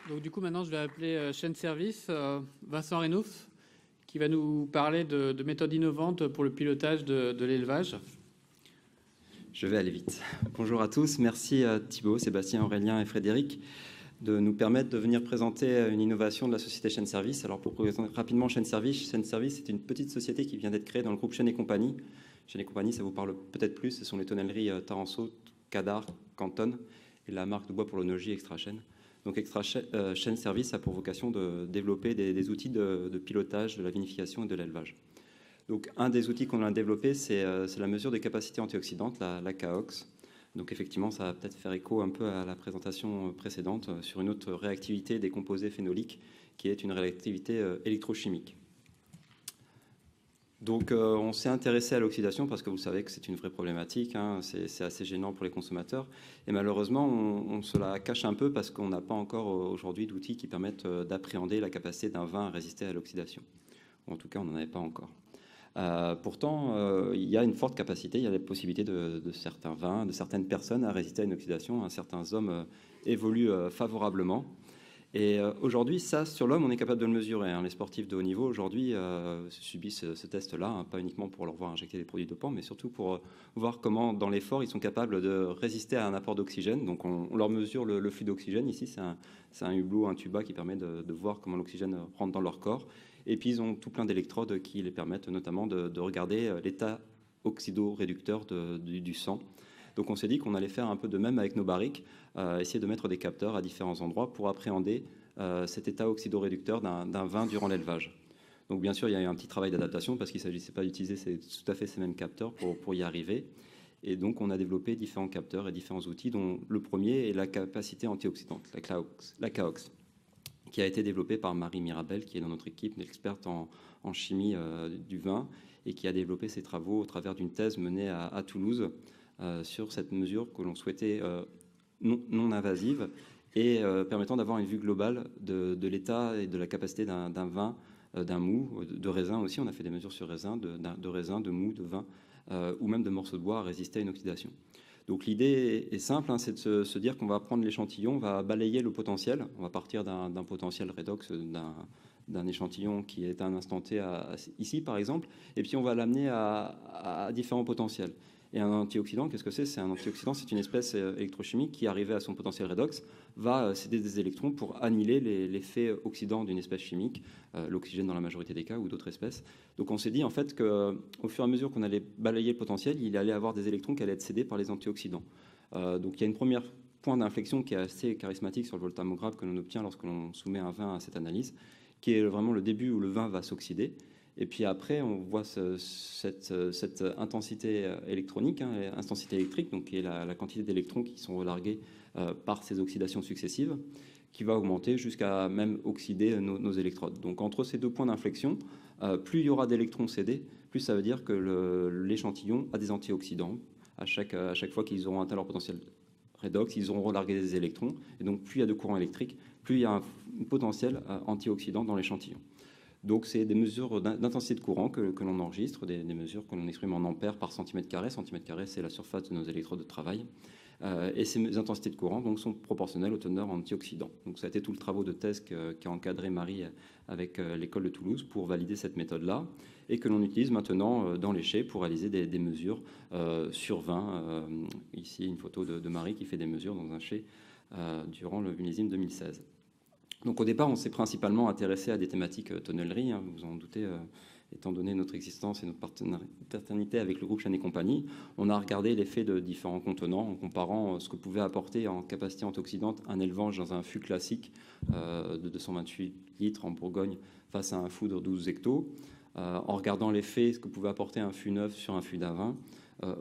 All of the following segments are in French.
Donc du coup, maintenant, je vais appeler chaîne service Vincent Reynouf, qui va nous parler de méthodes innovantes pour le pilotage de l'élevage. Je vais aller vite. Bonjour à tous, merci à Thibaut, Sébastien, Aurélien et Frédéric de nous permettre de venir présenter une innovation de la société Chaîne Service. Alors pour présenter rapidement Chaîne Service, c'est une petite société qui vient d'être créée dans le groupe Chaîne et Compagnie. Chaîne et Compagnie, ça vous parle peut-être plus, ce sont les tonnelleries Taransaud, Cadar, Canton et la marque de bois pour l'onologie Extra Chaîne. Donc Chaîne Service a pour vocation de développer des outils de pilotage de la vinification et de l'élevage. Donc, un des outils qu'on a développé, c'est la mesure des capacités antioxydantes, la CAOX. Donc, effectivement, ça va peut-être faire écho un peu à la présentation précédente sur une autre réactivité des composés phénoliques, qui est une réactivité électrochimique. Donc, on s'est intéressé à l'oxydation parce que vous savez que c'est une vraie problématique, hein, c'est assez gênant pour les consommateurs. Et malheureusement, on se la cache un peu parce qu'on n'a pas encore aujourd'hui d'outils qui permettent d'appréhender la capacité d'un vin à résister à l'oxydation. Ou en tout cas, on n'en avait pas encore. Pourtant, il y a une forte capacité, il y a la possibilité de certains vins, de certaines personnes à résister à une oxydation. Certains hommes évoluent favorablement. Et aujourd'hui, ça, sur l'homme, on est capable de le mesurer. Les sportifs de haut niveau, aujourd'hui, subissent ce test-là, pas uniquement pour leur voir injecter des produits dopants, mais surtout pour voir comment, dans l'effort, ils sont capables de résister à un apport d'oxygène. Donc, on leur mesure le flux d'oxygène. Ici, c'est un hublot, un tuba qui permet de voir comment l'oxygène rentre dans leur corps. Et puis, ils ont tout plein d'électrodes qui les permettent notamment de regarder l'état oxydoréducteur du sang. Donc, on s'est dit qu'on allait faire un peu de même avec nos barriques, essayer de mettre des capteurs à différents endroits pour appréhender cet état oxydoréducteur d'un vin durant l'élevage. Donc, bien sûr, il y a eu un petit travail d'adaptation parce qu'il ne s'agissait pas d'utiliser tout à fait ces mêmes capteurs pour y arriver. Et donc, on a développé différents capteurs et différents outils, dont le premier est la capacité antioxydante, la CAOX, qui a été développée par Marie Mirabel, qui est dans notre équipe, une experte en chimie du vin, et qui a développé ses travaux au travers d'une thèse menée à Toulouse sur cette mesure que l'on souhaitait non invasive et permettant d'avoir une vue globale de l'état et de la capacité d'un vin, d'un mou, de raisin aussi. On a fait des mesures sur raisin, de raisin, de mou, de vin, ou même de morceaux de bois à résister à une oxydation. Donc l'idée est simple, c'est de se dire qu'on va prendre l'échantillon, on va balayer le potentiel, on va partir d'un potentiel redox, d'un échantillon qui est à un instant T ici par exemple, et puis on va l'amener à différents potentiels. Et un antioxydant, qu'est-ce que c'est? C'est un antioxydant, c'est une espèce électrochimique qui, arrivée à son potentiel redox, va céder des électrons pour annihiler l'effet oxydant d'une espèce chimique, l'oxygène dans la majorité des cas ou d'autres espèces. Donc on s'est dit en fait qu'au fur et à mesure qu'on allait balayer le potentiel, il allait avoir des électrons qui allaient être cédés par les antioxydants. Donc il y a une première point d'inflexion qui est assez charismatique sur le voltammographe que l'on obtient lorsque l'on soumet un vin à cette analyse, qui est vraiment le début où le vin va s'oxyder. Et puis après, on voit cette intensité électronique, intensité électrique, donc qui est la quantité d'électrons qui sont relargués par ces oxydations successives, qui va augmenter jusqu'à même oxyder nos électrodes. Donc entre ces deux points d'inflexion, plus il y aura d'électrons cédés, plus ça veut dire que l'échantillon a des antioxydants. À chaque fois qu'ils auront atteint leur potentiel redox, ils auront relargué des électrons. Et donc plus il y a de courant électrique, plus il y a un potentiel antioxydant dans l'échantillon. Donc, c'est des mesures d'intensité de courant que l'on enregistre, des mesures que l'on exprime en ampères par centimètre carré. Centimètre carré, c'est la surface de nos électrodes de travail. Et ces intensités de courant donc, sont proportionnelles aux teneurs antioxydants. Donc, ça a été tout le travail de thèse qu'a encadré Marie avec l'école de Toulouse pour valider cette méthode-là et que l'on utilise maintenant dans les chais pour réaliser des mesures sur vin. Ici, une photo de Marie qui fait des mesures dans un chai durant le millésime 2016. Donc au départ, on s'est principalement intéressé à des thématiques tonnellerie, vous en doutez, étant donné notre existence et notre paternité avec le groupe Chaîne et Compagnie. On a regardé l'effet de différents contenants en comparant ce que pouvait apporter en capacité antioxydante un élevage dans un fût classique de 228 litres en Bourgogne face à un fût de 12 hectos, en regardant l'effet, ce que pouvait apporter un fût neuf sur un fût d'un vin,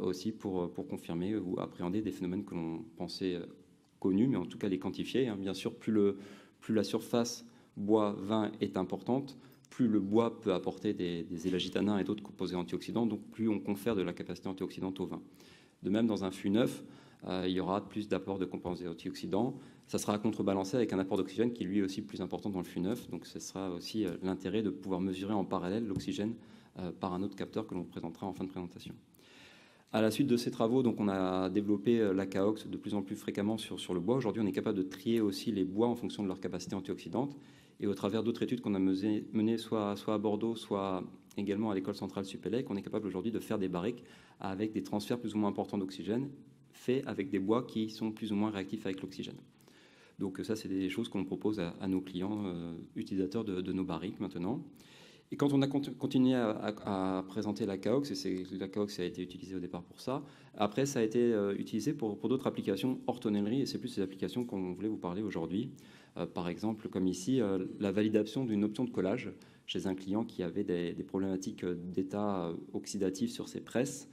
aussi pour confirmer ou appréhender des phénomènes que l'on pensait connus, mais en tout cas les quantifier. Bien sûr, plus la surface bois-vin est importante, plus le bois peut apporter des élagitanins et d'autres composés antioxydants, donc plus on confère de la capacité antioxydante au vin. De même, dans un fût neuf, il y aura plus d'apport de composés antioxydants. Ça sera contrebalancé avec un apport d'oxygène qui est lui aussi plus important dans le fût neuf, donc ce sera aussi l'intérêt de pouvoir mesurer en parallèle l'oxygène par un autre capteur que l'on présentera en fin de présentation. À la suite de ces travaux, donc, on a développé la Caox de plus en plus fréquemment sur le bois. Aujourd'hui, on est capable de trier aussi les bois en fonction de leur capacité antioxydante. Et au travers d'autres études qu'on a menées soit à Bordeaux, soit également à l'école centrale Supélec, on est capable aujourd'hui de faire des barriques avec des transferts plus ou moins importants d'oxygène, faits avec des bois qui sont plus ou moins réactifs avec l'oxygène. Donc ça, c'est des choses qu'on propose à nos clients utilisateurs de nos barriques maintenant. Et quand on a continué à présenter la Caox, et la Caox a été utilisée au départ pour ça, après ça a été utilisé pour d'autres applications hors tonnellerie, et c'est plus ces applications qu'on voulait vous parler aujourd'hui. Par exemple, comme ici, la validation d'une option de collage chez un client qui avait des problématiques d'état oxydatif sur ses presses,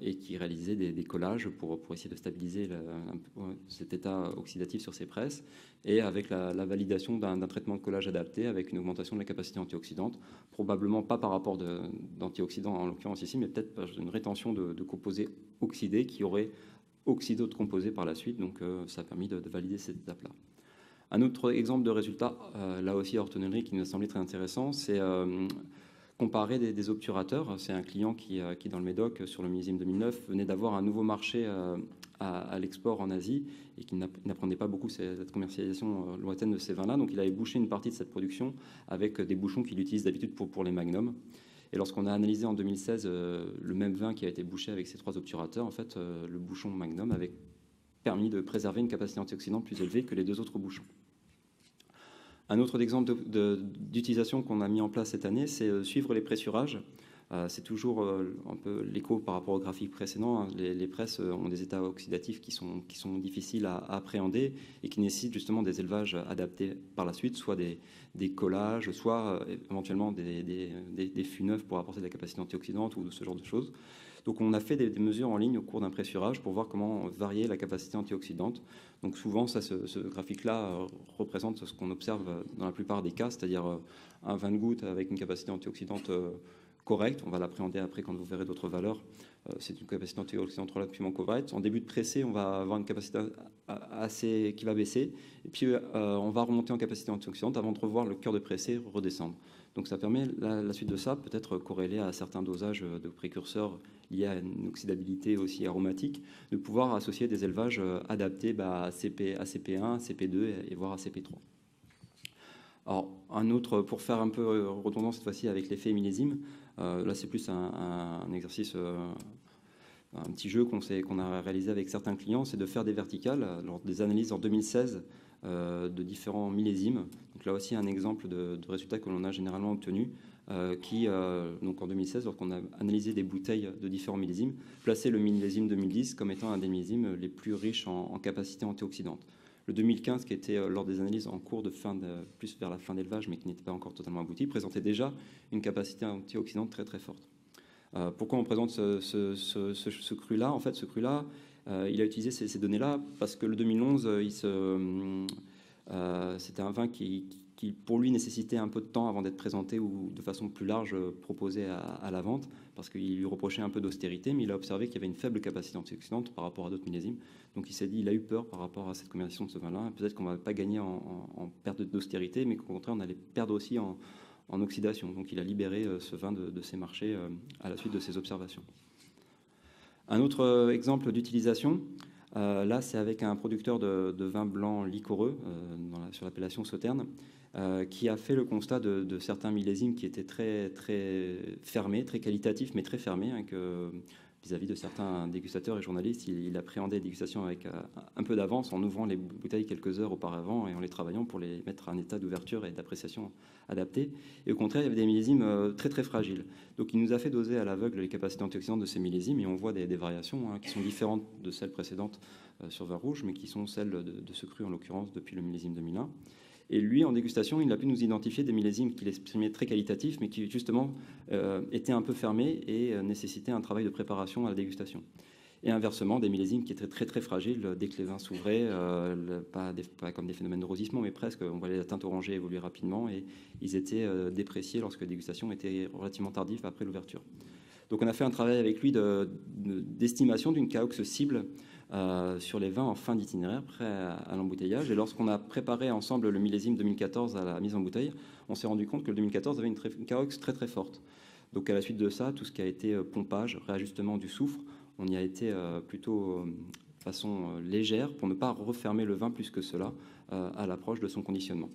et qui réalisait des collages pour essayer de stabiliser cet état oxydatif sur ses presses, et avec la validation d'un traitement de collage adapté avec une augmentation de la capacité antioxydante, probablement pas par rapport d'antioxydants en l'occurrence ici, mais peut-être par une rétention de composés oxydés qui auraient oxydé d'autres composés par la suite, donc ça a permis de valider cette étape-là. Un autre exemple de résultat, là aussi hors tonnerie, qui nous a semblé très intéressant, c'est comparer des obturateurs. C'est un client qui, dans le Médoc, sur le millésime 2009, venait d'avoir un nouveau marché à l'export en Asie et qui n'apprenait pas beaucoup cette commercialisation lointaine de ces vins-là. Donc il avait bouché une partie de cette production avec des bouchons qu'il utilise d'habitude pour les magnums. Et lorsqu'on a analysé en 2016 le même vin qui a été bouché avec ces 3 obturateurs, en fait, le bouchon magnum avait permis de préserver une capacité antioxydante plus élevée que les 2 autres bouchons. Un autre exemple d'utilisation qu'on a mis en place cette année, c'est suivre les pressurages. C'est toujours un peu l'écho par rapport au graphique précédent. Les presses ont des états oxydatifs qui sont difficiles à appréhender et qui nécessitent justement des élevages adaptés par la suite, soit des collages, soit éventuellement des fûts neufs pour apporter de la capacité antioxydante ou ce genre de choses. Donc on a fait des mesures en ligne au cours d'un pressurage pour voir comment varier la capacité antioxydante. Donc souvent, ce graphique-là représente ce qu'on observe dans la plupart des cas, c'est-à-dire un vin de goutte avec une capacité antioxydante correcte. On va l'appréhender après quand vous verrez d'autres valeurs. C'est une capacité antioxydante relativement correcte. En début de pressé, on va avoir une capacité assez qui va baisser. Et puis on va remonter en capacité antioxydante avant de revoir le cœur de pressé redescendre. Donc ça permet, la suite de ça, peut-être corrélé à certains dosages de précurseurs liés à une oxydabilité aussi aromatique, de pouvoir associer des élevages adaptés à CP1, CP2 et voire à CP3. Alors, un autre, pour faire un peu redondant cette fois-ci avec l'effet millésime, là c'est plus un exercice, un petit jeu qu'on a réalisé avec certains clients, c'est de faire des verticales lors des analyses en 2016 de différents millésimes. Donc là aussi un exemple de résultats que l'on a généralement obtenus, donc en 2016, lorsqu'on a analysé des bouteilles de différents millésimes, plaçait le millésime 2010 comme étant un des millésimes les plus riches en capacité antioxydante. Le 2015, qui était lors des analyses en cours plus vers la fin d'élevage, mais qui n'était pas encore totalement abouti, présentait déjà une capacité antioxydante très très forte. Pourquoi on présente ce cru-là? En fait, ce cru-là, il a utilisé ces données-là parce que le 2011, c'était un vin qui, pour lui, nécessitait un peu de temps avant d'être présenté ou de façon plus large proposé à la vente, parce qu'il lui reprochait un peu d'austérité, mais il a observé qu'il y avait une faible capacité antioxydante par rapport à d'autres millésimes. Donc il s'est dit, il a eu peur par rapport à cette commercialisation de ce vin-là. Peut-être qu'on ne va pas gagner en perte d'austérité, mais qu'au contraire, on allait perdre aussi en oxydation. Donc il a libéré ce vin de ses marchés à la suite de ses observations. Un autre exemple d'utilisation, là c'est avec un producteur de vin blanc liquoreux sur l'appellation Sauterne, qui a fait le constat de certains millésimes qui étaient très, très fermés, très qualitatifs, mais très fermés, hein, vis-à-vis de certains dégustateurs et journalistes. Il appréhendait les dégustations avec un peu d'avance en ouvrant les bouteilles quelques heures auparavant et en les travaillant pour les mettre à un état d'ouverture et d'appréciation adapté. Et au contraire, il y avait des millésimes très très fragiles. Donc il nous a fait doser à l'aveugle les capacités antioxydantes de ces millésimes et on voit des variations qui sont différentes de celles précédentes sur vin rouge, mais qui sont celles de ce cru en l'occurrence depuis le millésime 2001. Et lui, en dégustation, il a pu nous identifier des millésimes qu'il estimait très qualitatifs, mais qui justement étaient un peu fermés et nécessitaient un travail de préparation à la dégustation. Et inversement, des millésimes qui étaient très très fragiles dès que les vins s'ouvraient, pas comme des phénomènes de rosissement, mais presque. On voyait la teinte orangée évoluer rapidement et ils étaient dépréciés lorsque la dégustation était relativement tardive après l'ouverture. Donc on a fait un travail avec lui d'estimation d'une Caox cible sur les vins en fin d'itinéraire, prêt à l'embouteillage. Et lorsqu'on a préparé ensemble le millésime 2014 à la mise en bouteille, on s'est rendu compte que le 2014 avait une Caox très très forte. Donc à la suite de ça, tout ce qui a été pompage, réajustement du soufre, on y a été plutôt de façon légère pour ne pas refermer le vin plus que cela à l'approche de son conditionnement.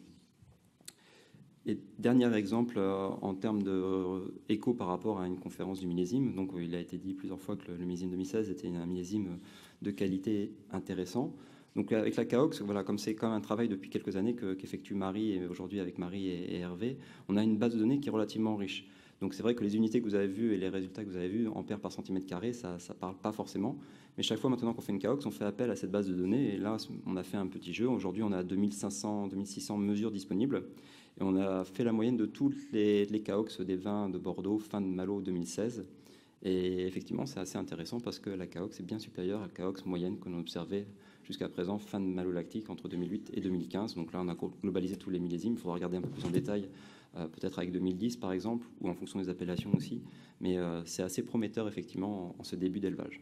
Et dernier exemple en termes d'écho par rapport à une conférence du millésime. Donc il a été dit plusieurs fois que le millésime 2016 était un millésime de qualité intéressant. Donc avec la Caox, voilà, comme c'est quand même un travail depuis quelques années qu'effectue Marie, et aujourd'hui avec Marie et Hervé, on a une base de données qui est relativement riche. Donc c'est vrai que les unités que vous avez vues et les résultats que vous avez vus, ampères par centimètre carré, ça ne parle pas forcément. Mais chaque fois maintenant qu'on fait une Caox, on fait appel à cette base de données. Et là, on a fait un petit jeu. Aujourd'hui, on a 2500, 2600 mesures disponibles. Et on a fait la moyenne de toutes les Caox des vins de Bordeaux fin de Malo 2016. Et effectivement, c'est assez intéressant parce que la Caox est bien supérieure à la Caox moyenne qu'on observait jusqu'à présent, fin de Malo lactique entre 2008 et 2015. Donc là, on a globalisé tous les millésimes. Il faudra regarder un peu plus en détail, peut-être avec 2010 par exemple, ou en fonction des appellations aussi. Mais c'est assez prometteur effectivement en ce début d'élevage.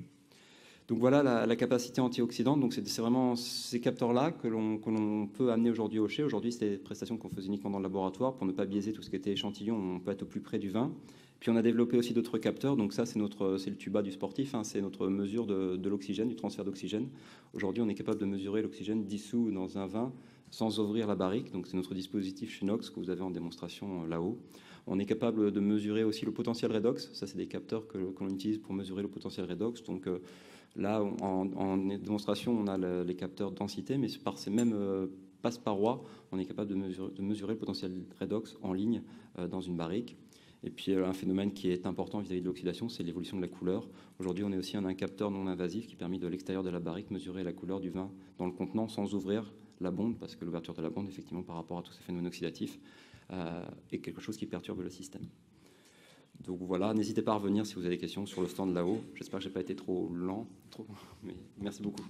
Donc voilà la capacité antioxydante. Donc c'est vraiment ces capteurs-là que l'on peut amener aujourd'hui au chai. Aujourd'hui, c'était des prestations qu'on faisait uniquement dans le laboratoire pour ne pas biaiser tout ce qui était échantillon. On peut être au plus près du vin. Puis on a développé aussi d'autres capteurs. Donc ça, c'est le tuba du sportif. Hein, c'est notre mesure de l'oxygène, du transfert d'oxygène. Aujourd'hui, on est capable de mesurer l'oxygène dissous dans un vin sans ouvrir la barrique. Donc c'est notre dispositif Chunox que vous avez en démonstration là-haut. On est capable de mesurer aussi le potentiel redox. Ça, c'est des capteurs que l'on utilise pour mesurer le potentiel redox. Donc là, en démonstration, on a les capteurs densité, mais par ces mêmes passe-parois, on est capable de mesurer le potentiel redox en ligne dans une barrique. Et puis un phénomène qui est important vis-à-vis de l'oxydation, c'est l'évolution de la couleur. Aujourd'hui, on est aussi un capteur non invasif qui permet de l'extérieur de la barrique mesurer la couleur du vin dans le contenant sans ouvrir la bonde, parce que l'ouverture de la bonde, effectivement, par rapport à tous ces phénomènes oxydatifs, est quelque chose qui perturbe le système. Donc voilà, n'hésitez pas à revenir si vous avez des questions sur le stand là-haut. J'espère que je n'ai pas été trop lent, mais merci beaucoup.